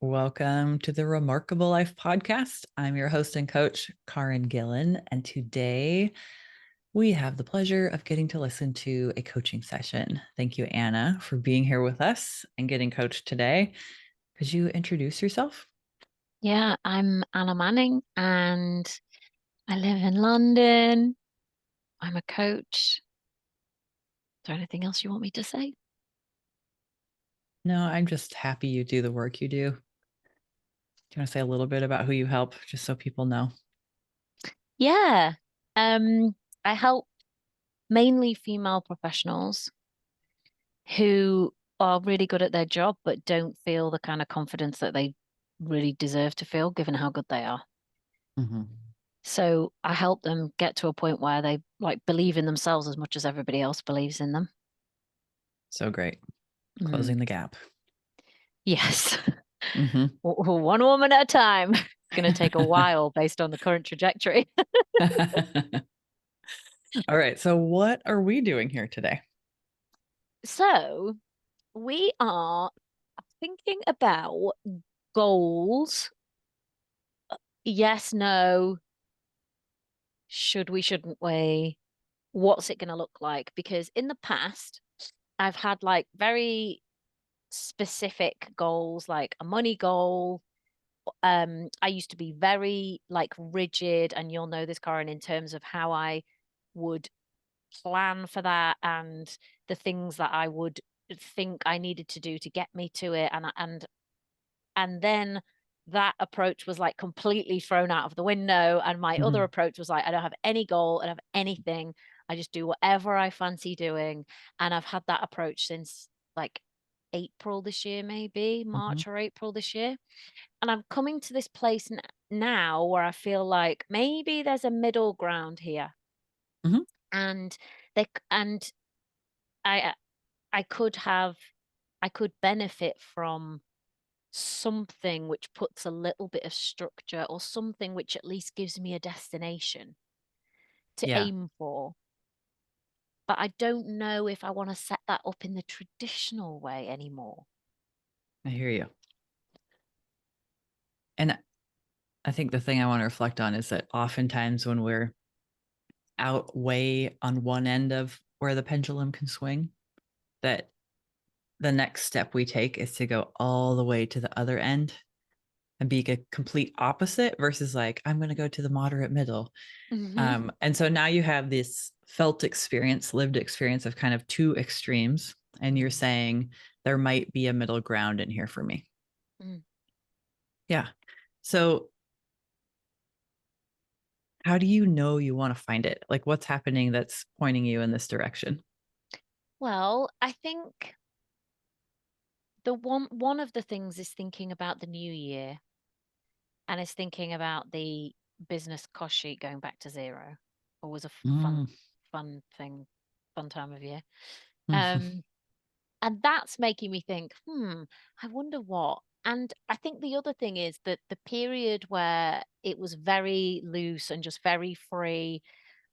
Welcome to the Remarkable Life podcast. I'm your host and coach, Caryn Gillen, and today we have the pleasure of getting to listen to a coaching session. Thank you, Anna, for being here with us and getting coached today. Could you introduce yourself? Yeah, I'm Anna Manning and I live in London. I'm a coach. Is there anything else you want me to say? No, I'm just happy you do the work you do. Do you want to say a little bit about who you help, just so people know? Yeah. I help mainly female professionals who are really good at their job but don't feel the kind of confidence that they really deserve to feel given how good they are. Mhm. So I help them get to a point where they believe in themselves as much as everybody else believes in them. So great. Mm, Closing the gap. yes. Mhm. One woman at a time. It's going to take a while based on the current trajectory. All right. So, what are we doing here today? So we are thinking about goals. Yes, no, should we, shouldn't we? What's it going to look like? Because in the past, I've had like very specific goals, like a money goal. I used to be very like rigid, and you'll know this, Karen, in terms of how I would plan for that and the things that I would think I needed to do to get me to it. And then that approach was like completely thrown out of the window. And my other Mhm. approach was like, I don't have any goal, I don't have anything. I just do whatever I fancy doing. And I've had that approach since like April this year, maybe Mhm. March or April this year. And I'm coming to this place now where I feel like maybe there's a middle ground here. Mhm. And and I I could have I could benefit from something which puts a little bit of structure or something which at least gives me a destination to Yeah, aim for. But I don't know if I want to set that up in the traditional way anymore. I hear you. And I think the thing I want to reflect on is that oftentimes when we're out way on one end of where the pendulum can swing, that the next step we take is to go all the way to the other end and be a complete opposite versus like, I'm going to go to the moderate middle. Hmm. And so now you have this felt experience, lived experience of kind of two extremes. And you're Mm. saying there might be a middle ground in here for me. Mm. Yeah. So how do you know you want to find it? Like what's happening that's pointing you in this direction? Well, I think the one of the things is thinking about the new year and is thinking about the business cost sheet going back to zero. Always a Mm. fun thing, fun time of year. Mhm. Um, And that's making me think, I wonder what. And I think the other thing is that the period where it was very loose and just very free,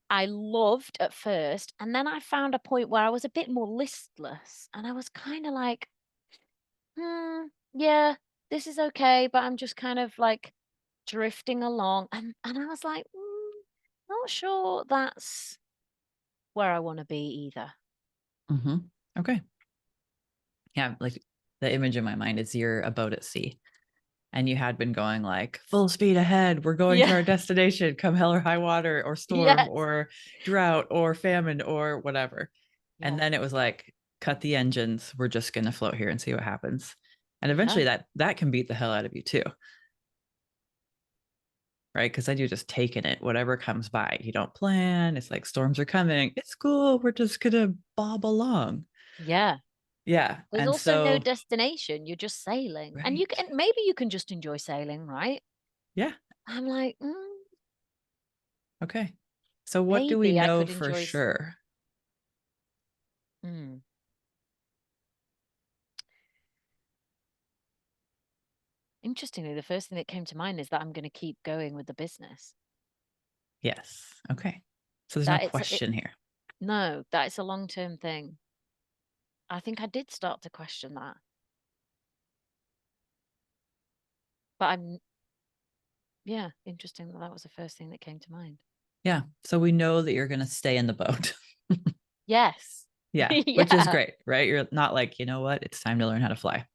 I loved at first. And then I found a point where I was a bit more listless. And I was kind of like, yeah, this is okay. But I'm just kind of like drifting along. And I was like, not sure that's where I want to be either. Mhm. Okay. Yeah, like the image in my mind is you're a boat at sea and you had been going like full speed ahead. We're going to Yeah. our destination, come hell or high water or storm Yes. or drought or famine or whatever. And Yes. then it was like, cut the engines. We're just going to float here and see what happens. And Yeah. eventually that can beat the hell out of you too, right? Because then you're just taking it, whatever comes by. You don't plan. It's like storms are coming. It's cool. We're just going to bob along. Yeah. Yeah. There's And also no so, destination, you're just sailing, and you right. can maybe you can just enjoy sailing, right? Yeah. I'm like, Okay. So what do we maybe I know could for enjoy sure? mm. Interestingly, the first thing that came to mind is that I'm gonna keep going with the business. Yes. Okay. So there's no That it question here. no, that it's a long-term thing. I think I did start to question that. But yeah, interesting that that was the first thing that came to mind. Yeah. So we know that you're going to stay in the boat. Yes. Yeah. Which is Yeah. great, right? You're not like, you know what? It's time to learn how to fly.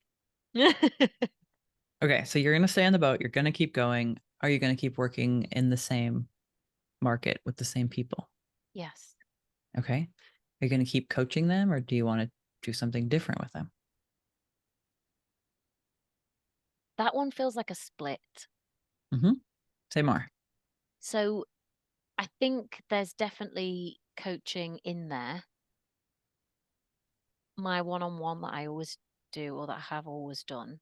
Okay. So you're going to stay on the boat. You're going to keep going. Are you going to keep working in the same market with the same people? Yes. Okay. Are you going to keep coaching them or do you want to do something different with them? That one feels like a split. Mm-hmm. Say more. So I think there's definitely coaching in there. My one-on-one that I always do or that I have always done.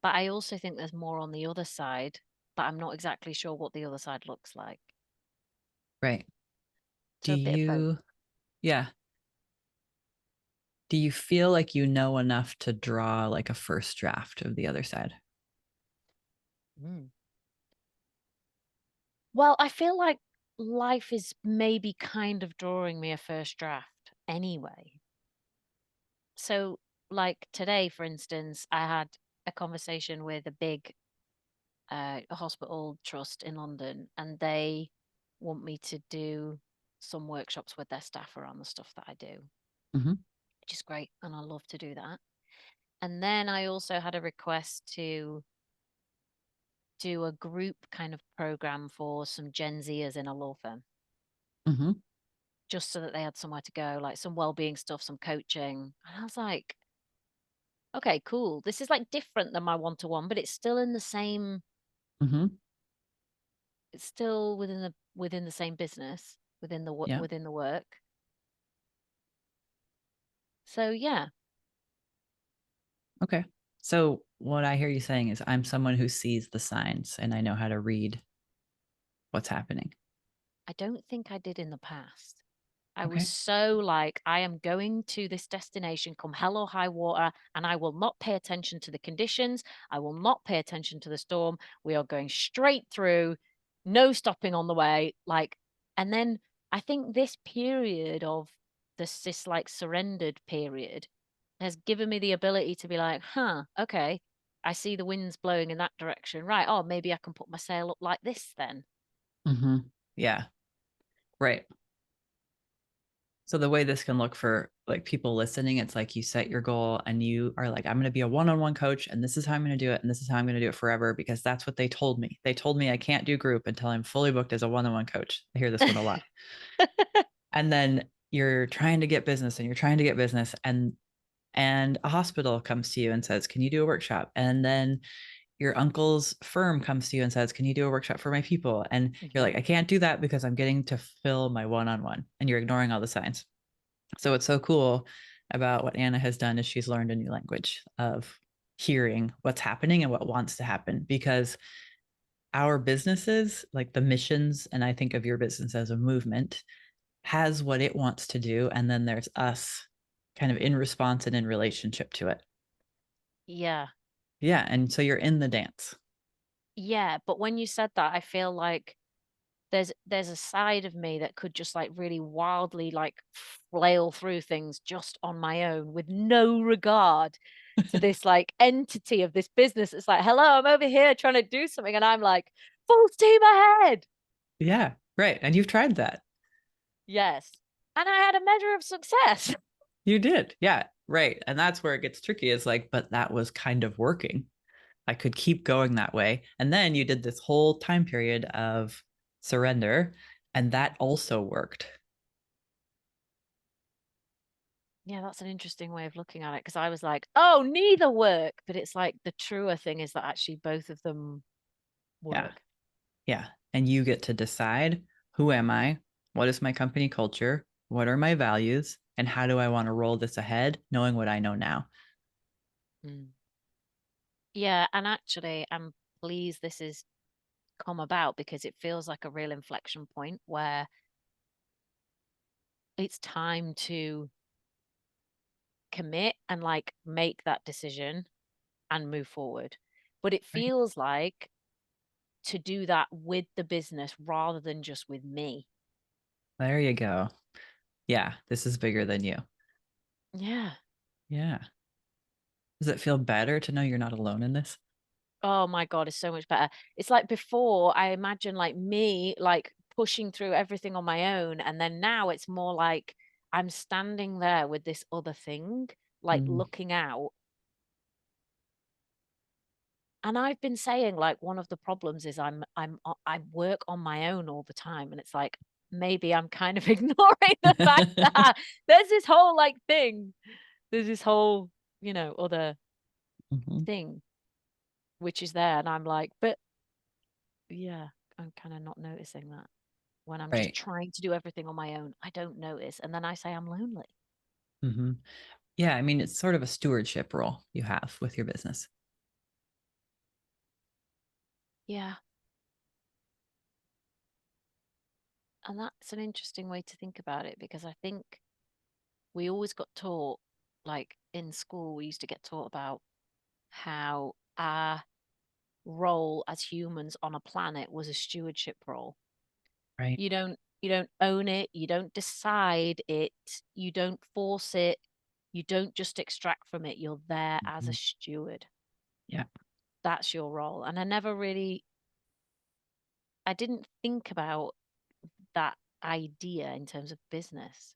But I also think there's more on the other side, but I'm not exactly sure what the other side looks like. Right. Do So a bit of both. you, yeah. Do you feel like you know enough to draw like a first draft of the other side? Mm. Well, I feel like life is maybe kind of drawing me a first draft anyway. So, like today, for instance, I had a conversation with a big hospital trust in London, and they want me to do some workshops with their staff around the stuff that I do, Mm-hmm. which is great, and I love to do that. And then I also had a request to do a group kind of program for some Gen Zers in a law firm, Mm-hmm. just so that they had somewhere to go, like some well-being stuff, some coaching. And I was like, okay, cool. This is like different than my one-to-one, but it's still in the same, Mm-hmm. it's still within the same business, Yeah. within the work. So yeah, Okay. So what I hear you saying is I'm someone who sees the signs and I know how to read what's happening. I don't think I did in the past. I was Okay. so like, I am going to this destination, come hell or high water, and I will not pay attention to the conditions. I will not pay attention to the storm. We are going straight through, no stopping on the way. Like, and then I think this period of this like surrendered period has given me the ability to be like, huh, okay, I see the winds blowing in that direction. Right. Oh, maybe I can put my sail up like this then. Mm-hmm. Yeah. Right. So the way this can look for like people listening, it's like you set your goal and you are like, I'm going to be a one-on-one coach and this is how I'm going to do it. And this is how I'm going to do it forever because that's what they told me. They told me I can't do group until I'm fully booked as a one-on-one coach. I hear this one a lot. And then you're trying to get business and you're trying to get business and a hospital comes to you and says, "Can you do a workshop?" And then your uncle's firm comes to you and says, "Can you do a workshop for my people?" And you're Mhm. like, "I can't do that because I'm getting to fill my one-on-one." And you're ignoring all the signs. So what's so cool about what Anna has done is she's learned a new language of hearing what's happening and what wants to happen because our businesses, like the missions, and I think of your business as a movement, has what it wants to do. And then there's us kind of in response and in relationship to it. Yeah. Yeah. And so you're in the dance. Yeah, but when you said that, I feel like there's a side of me that could just like really wildly like flail through things just on my own with no regard to this like entity of this business. It's like, hello, I'm over here trying to do something, and I'm like, full steam ahead. Yeah. Right. And you've tried that. Yes. And I had a measure of success. You did. Yeah. Right. And that's where it gets tricky. It's like, but that was kind of working. I could keep going that way. And then you did this whole time period of surrender, and that also worked. Yeah, that's an interesting way of looking at it because I was like, oh, neither work. But it's like the truer thing is that actually both of them Yeah. work. Yeah. And you get to decide, who am I? What is my company culture? What are my values? And how do I want to roll this ahead, knowing what I know now? Mm. Yeah, and actually, I'm pleased this has come about because it feels like a real inflection point where it's time to commit and like make that decision and move forward. But it Right. feels like to do that with the business rather than just with me. There you go. Yeah. This is bigger than you. Yeah. Yeah. Does it feel better to know you're not alone in this? Oh my God, it's so much better. It's like before, I imagine like me like pushing through everything on my own, and then now it's more like I'm standing there with this other thing, like Mm, looking out. And I've been saying like one of the problems is I work on my own all the time, and it's like maybe I'm kind of ignoring the fact that there's this whole like thing. There's this whole, other mhm. thing which is there, and I'm like, but yeah, I'm kind of not noticing that when I'm just Right. trying to do everything on my own. I don't notice, and then I say I'm lonely. Hmm. Yeah, I mean, it's sort of a stewardship role you have with your business. Yeah, and that's an interesting way to think about it because I think we always got taught, like in school, we used to get taught about how our role as humans on a planet was a stewardship role. Right. You don't own it, you don't decide it, you don't force it, you don't just extract from it. You're there as a Mhm. steward. Yeah. That's your role. And I didn't think about that idea in terms of business.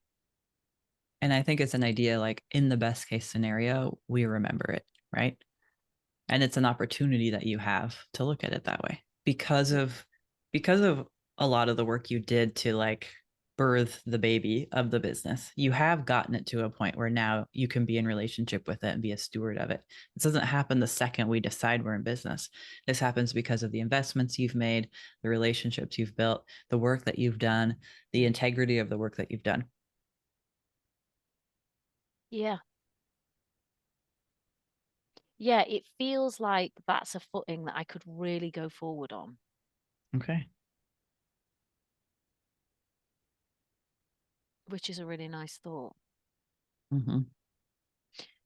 And I think it's an idea like in the best case scenario, we remember it, right? And it's an opportunity that you have to look at it that way Mm. because of a lot of the work you did to like birth the baby of the business. You have gotten it to a point where now you can be in relationship with it and be a steward of it. This doesn't happen the second we decide we're in business. This happens because of the investments you've made, the relationships you've built, the work that you've done, the Mm. integrity of the work that you've done. Yeah. Yeah, it feels like that's a footing that I could really go forward on, Okay. which is a really nice thought. Mm-hmm.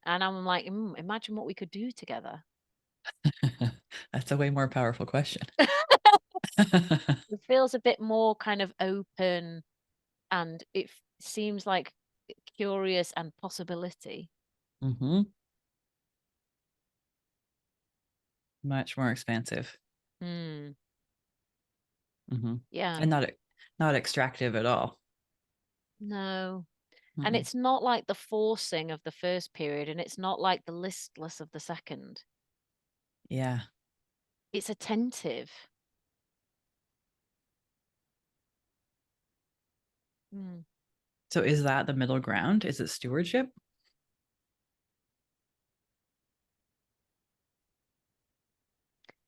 And I'm like, imagine what we could do together. That's a way more powerful question. It feels a bit more kind of open and seems like curious and possibility. Hmm. Much more expansive. Hmm. Hmm. Yeah. And not extractive at all. No. And Mm-mm. it's not like the forcing of the first period, and it's not like the listless of the second. Yeah. It's attentive. Mm. So is that the middle ground? Is it stewardship?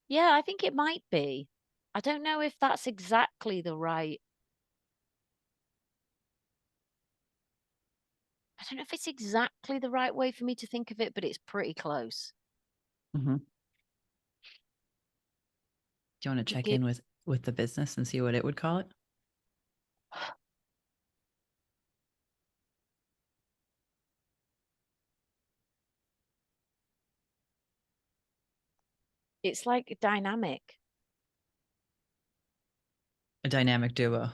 Yeah, I think it might be. I don't know if that's exactly the right. I don't know if it's exactly the right way for me to think of it, but it's pretty close. Hmm. Do you want to You check give in with the business and see what it would call it? it's like dynamic. A dynamic duo.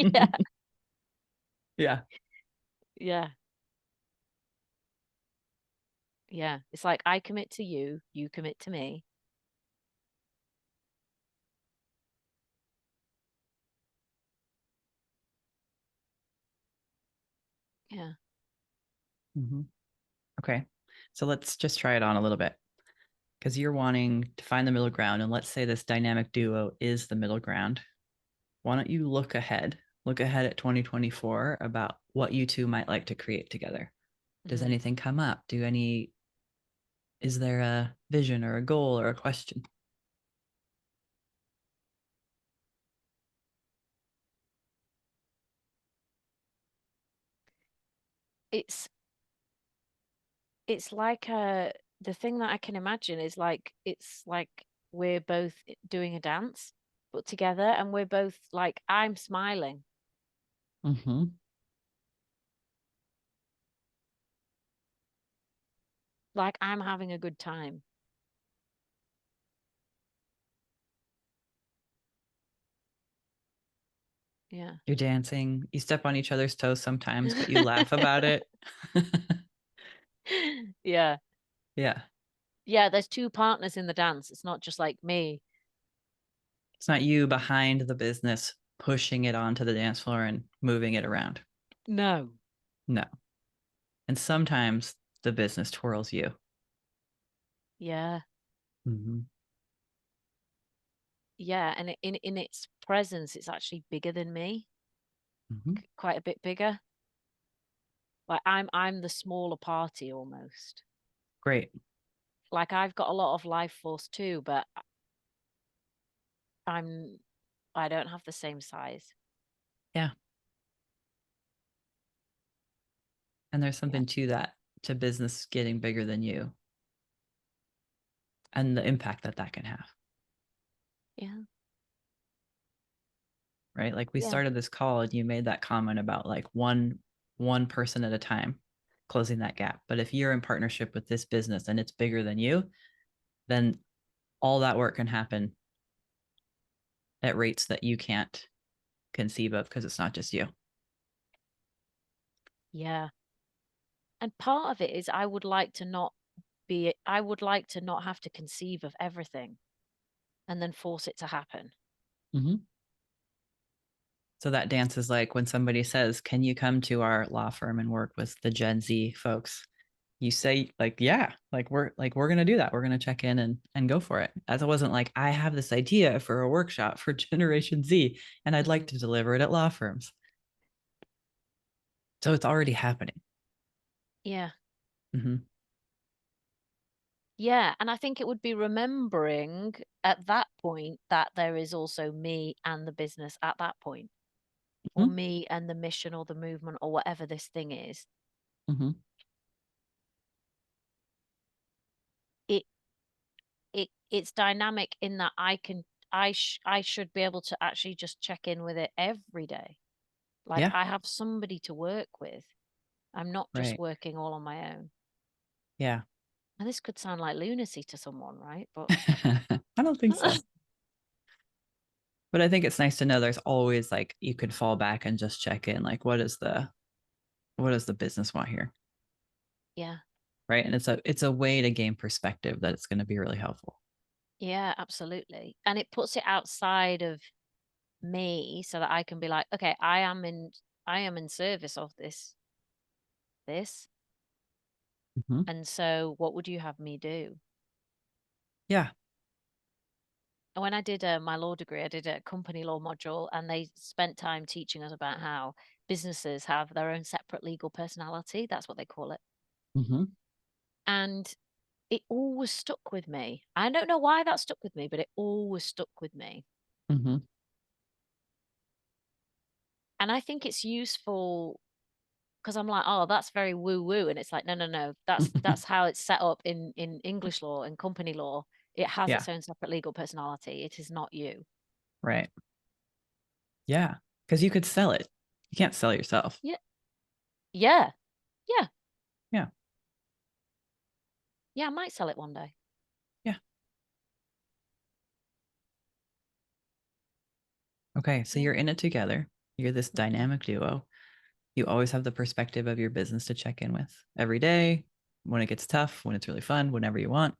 Yeah, Yeah. yeah, yeah. It's like I commit to you, you commit to me. Yeah. Hmm. Okay. So let's just try it on a little bit because you're wanting to find the middle ground. And let's say this dynamic duo is the middle ground. Why don't you look ahead? Look ahead at 2024 about what you two might like to create together. Does Hmm. anything come up? Is there a vision or a goal or a question? It's it's like the thing that I can imagine is like it's like we're both doing a dance, but together, and we're both like I'm smiling, Mm-hmm. like I'm having a good time. Yeah. You're dancing. You step on each other's toes sometimes, but you laugh about it. Yeah. Yeah. Yeah, there's two partners in the dance. It's not just like me. It's not you behind the business pushing it onto the dance floor and moving it around. No. No. And sometimes the business twirls you. Yeah. Mm-hmm. Yeah, and in its presence, it's actually bigger than me, Mm-hmm. quite a bit bigger. Like I'm the smaller party almost. Great. Like I've got a lot of life force too, but I'm I don't have the same size. Yeah. And there's Yeah. something to that, to business getting bigger than you and the impact that that can have. Yeah. Right. Like we Yeah. started this call and you made that comment about like one person at a time closing that gap. But if you're in partnership with this business and it's bigger than you, then all that work can happen at rates that you can't conceive of because it's not just you. Yeah. And part of it is I would like to not have to conceive of everything and then force it to happen. Mm-hmm. So that dance is like when somebody says, "Can you come to our law firm and work with the Gen Z folks?" You say like, "Yeah, like we're going to do that. We're going to check in and go for it." As it wasn't like, "I have this idea for a workshop for Generation Z and I'd like Hmm. to deliver it at law firms." So it's already happening. Yeah. Mm-hmm. Yeah. And I think it would be remembering at that point that there is also me and the business at that point, or Mm-hmm. me and the mission or the movement or whatever this thing is. Mm-hmm. It it's dynamic in that I should be able to actually just check in with it every day. Like Yeah. I have somebody to work with. I'm not just Right. working all on my own. Yeah. And this could sound like lunacy to someone, right? But I don't think so. But I think it's nice to know there's always like you could fall back and just check in. Like, what does the business want here? yeah, Right. And it's a way to gain perspective that it's going to be really helpful. yeah, absolutely. And it puts it outside of me so that I can be like, okay, I am in service of this. Mm-hmm. And so what would you have me do? Yeah. And when I did my law degree, I did a company law module, and they spent time teaching us about how businesses have their own separate legal personality. That's what they call it. Mm-hmm. And it always stuck with me. I don't know why that stuck with me, but it always stuck with me. Mm-hmm. And I think it's useful because I'm like, oh, that's very woo woo. And it's like, no, no, no. That's how it's set up in English law and company law. It has Yeah. its own separate legal personality. It is not you. Right. Yeah. Because you could sell it. You can't sell yourself. Yeah. Yeah. Yeah. Yeah. Yeah. I might sell it one day. Yeah. Okay. So Yeah. you're in it together. You're this Hmm. dynamic duo. You always have the perspective of your business to check in with every day, when it gets tough, when it's really fun, whenever you want.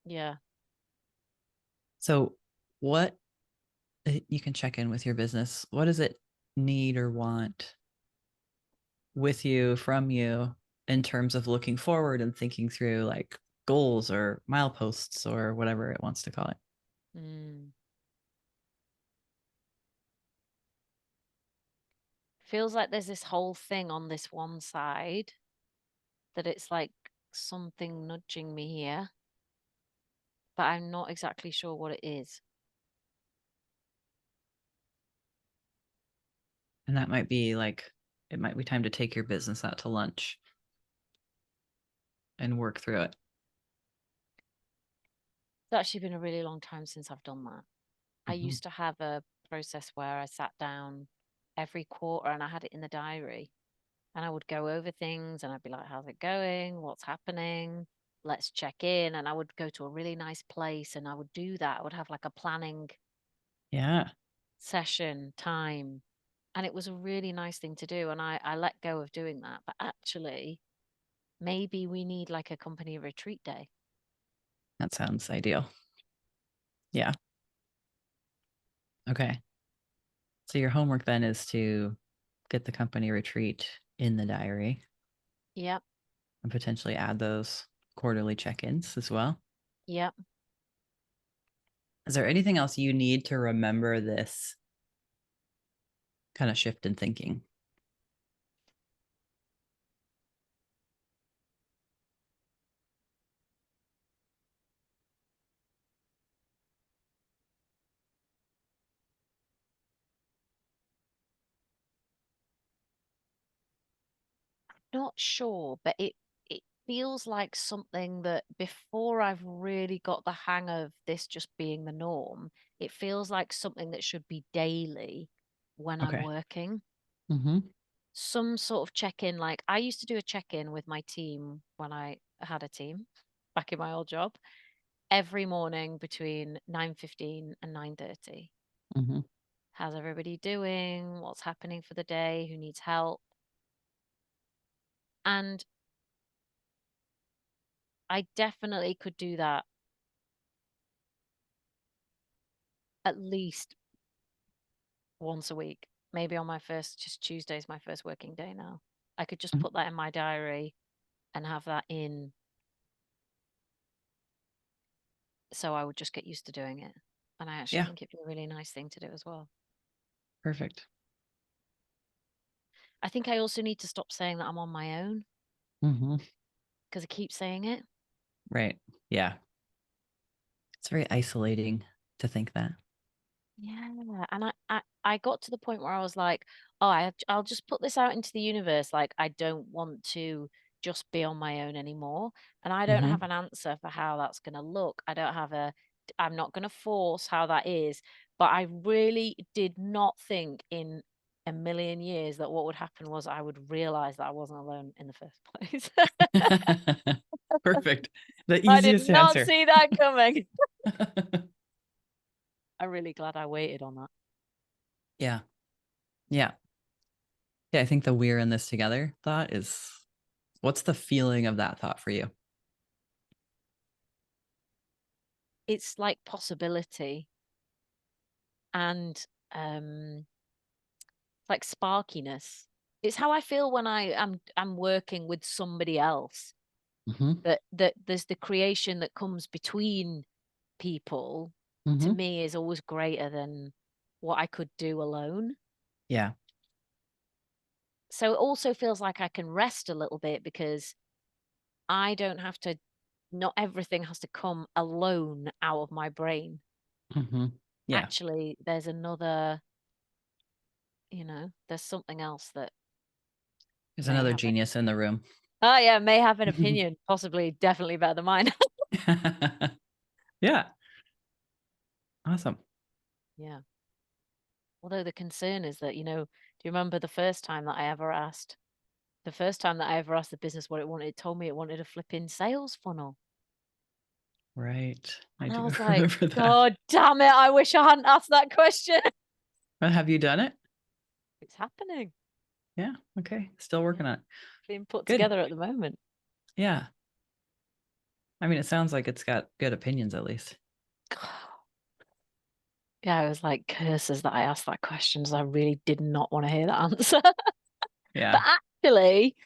Yeah. So, what you can check in with your business? What does it need or want with you, from you, in terms of looking forward and thinking through like goals or mileposts or whatever it wants to call it? Mm. Feels like there's this whole thing on this one side that it's like something nudging me here, but I'm not exactly sure what it is. And that might be like, it might be time to take your business out to lunch and work through it. It's actually been a really long time since I've done that. I Mm-hmm. used to have a process where I sat down every quarter and I had it in the diary and I would go over things and I'd be like, how's it going? What's happening? Let's check in. And I would go to a really nice place and I would do that. I would have like a planning Yeah. session time. And it was a really nice thing to do. And I let go of doing that. But actually, maybe we need like a company retreat day. That sounds ideal. Yeah. Okay. So your homework then is to get the company retreat in the diary Yep. and potentially add those quarterly check-ins as well. Yep. Is there anything else you need to remember this kind of shift in thinking? Not sure, but it feels like something that before I've really got the hang of this just being the norm, it feels like something that should be daily when I'm Okay. working. Mm-hmm. Some sort of check-in, like I used to do a check-in with my team when I had a team back in my old job every morning between 9:15 and 9:30. Mm-hmm. How's everybody doing? What's happening for the day? Who needs help? And I definitely could do that at least once a week. Maybe on my first, just Tuesday's my first working day now. I could just put that in my diary and have that in. So I would just get used to doing it. And I actually Yeah. think it'd be a really nice thing to do as well. Perfect. I think I also need to stop saying that I'm on my own Mm-hmm. because I keep saying it. Right. Yeah. It's very isolating to think that. Yeah, and I got to the point where I was like, oh, I'll just put this out into the universe. Like, I don't want to just be on my own anymore. And I don't have Mm-hmm. an answer for how that's going to look. I'm not going to force how that is. But I really did not think in a million years that what would happen was I would realize that I wasn't alone in the first place. Perfect. The I did easiest not answer. see that coming. I'm really glad I waited on that. Yeah. Yeah. Yeah. I think the we're in this together thought is what's the feeling of that thought for you? It's like possibility and like sparkiness. It's how I feel when I'm working with somebody else. Mm-hmm. That there's the creation that comes between people to Mm-hmm. me is always greater than what I could do alone. Yeah. So it also feels like I can rest a little bit because I don't have to, not everything has to come alone out of my brain. Mm-hmm. Yeah. Actually, there's another, there's something else that There's may another have genius in the room. oh yeah, may have an opinion, possibly definitely better than mine. Yeah. Awesome. Yeah. Although the concern is that, do you remember the first time that I ever asked the business what it wanted, it told me it wanted a flipping sales funnel. Right. I And I do was like, remember that. God damn it, I wish I hadn't asked that question. Have you done it? It's happening. Yeah. Okay. Still Yeah. working on it. Being put Good. together at the moment. Yeah. I mean, it sounds like it's got good opinions at least. Yeah, I was like, curses that I asked that question, because I really did not want to hear that answer. But Yeah. actually,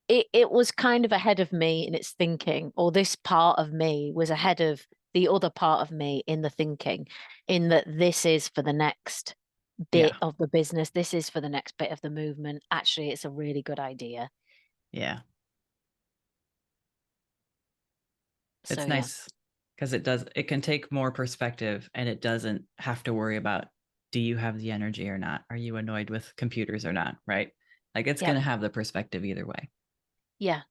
it was kind of ahead of me in its thinking, or this part of me was ahead of the other part of me in the thinking, in that this is for the next bit Yeah. of the business, this is for the next bit of the movement. Actually, it's a really good idea. Yeah. So It's yeah, nice because it can take more perspective and it doesn't have to worry about do you have the energy or not? Are you annoyed with computers or not? Right. Like it's yeah, going to have the perspective either way. yeah,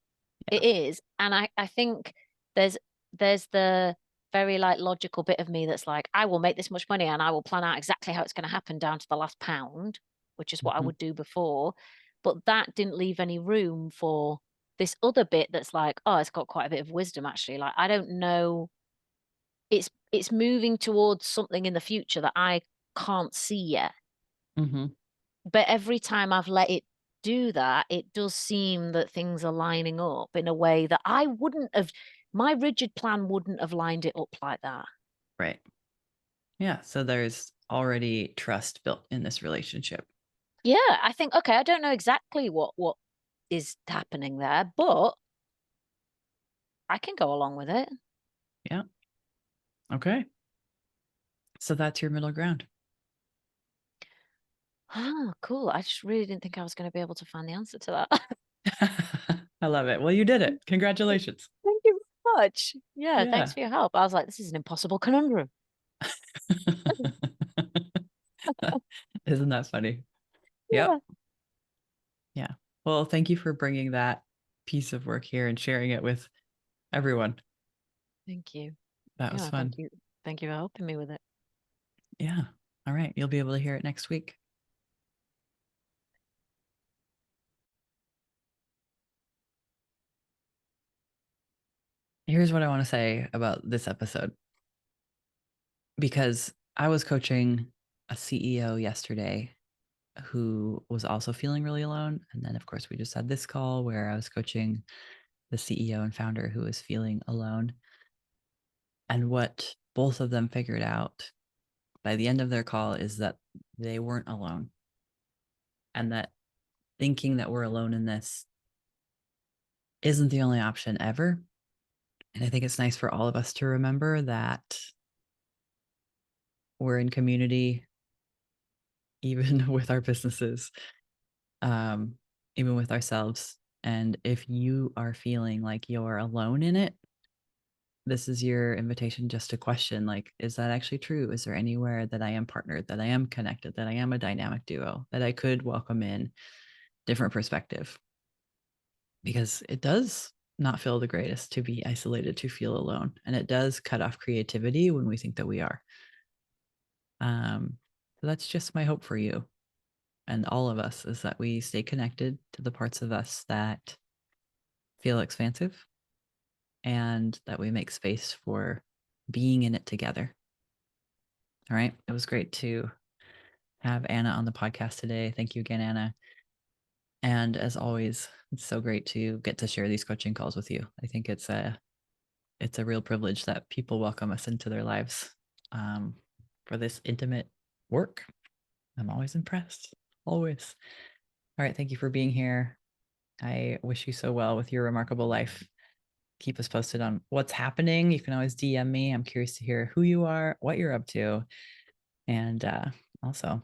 Yeah. it is. And I think there's there's the very like logical bit of me that's like, I will make this much money and I will plan out exactly how it's going to happen down to the last pound, which is what I Mhm. would do before. But that didn't leave any room for this other bit that's like, oh, it's got quite a bit of wisdom actually. Like I don't know, it's moving towards something in the future that I can't see yet. Mhm. But every time I've let it do that, it does seem that things are lining up in a way that I wouldn't have My rigid plan wouldn't have lined it up like that. Right. Yeah. So there's already trust built in this relationship. Yeah, I think, okay, I don't know exactly what is happening there, but I can go along with it. Yeah. Okay. So that's your middle ground. Ah, cool. I just really didn't think I was going to be able to find the answer to that. I love it. Well, you did it. Congratulations. Thank you very much. Yeah, thanks Yeah. for your help. I was like, this is an impossible conundrum. Isn't that funny? Yep. Yeah. Yeah. Well, thank you for bringing that piece of work here and sharing it with everyone. Thank you. That was Yeah, fun. thank you. Thank you for helping me with it. Yeah. All right. You'll be able to hear it next week. Here's what I want to say about this episode because I was coaching a CEO yesterday who was also feeling really alone. And then, of course, we just had this call where I was coaching the CEO and founder who was feeling alone. And what both of them figured out by the end of their call is that they weren't alone and that thinking that we're alone in this isn't the only option ever. And I think it's nice for all of us to remember that we're in community, even with our businesses, um, even with ourselves. And if you are feeling like you're alone in it, this is your invitation just to question like, is that actually true? Is there anywhere that I am partnered, that I am connected, that I am a dynamic duo, that I could welcome in different perspective? Because it does not feel the greatest to be isolated, to feel alone. And it does cut off creativity when we think that we are. So that's just my hope for you and all of us is that we stay connected to the parts of us that feel expansive and that we make space for being in it together. All right. It was great to have Anna on the podcast today. Thank you again, Anna. And as always, it's so great to get to share these coaching calls with you. I think it's a real privilege that people welcome us into their lives for this intimate work. I'm always impressed. Always. All right. Thank you for being here. I wish you so well with your remarkable life. Keep us posted on what's happening. You can always DM me. I'm curious to hear who you are, what you're up to. And also,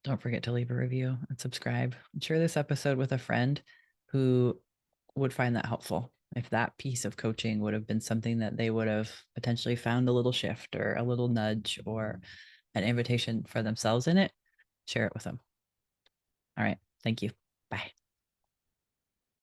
don't forget to leave a review and subscribe. And share this episode with a friend who would find that helpful. If that piece of coaching would have been something that they would have potentially found a little shift or a little nudge or an invitation for themselves in it, share it with them. All right. Thank you. Bye.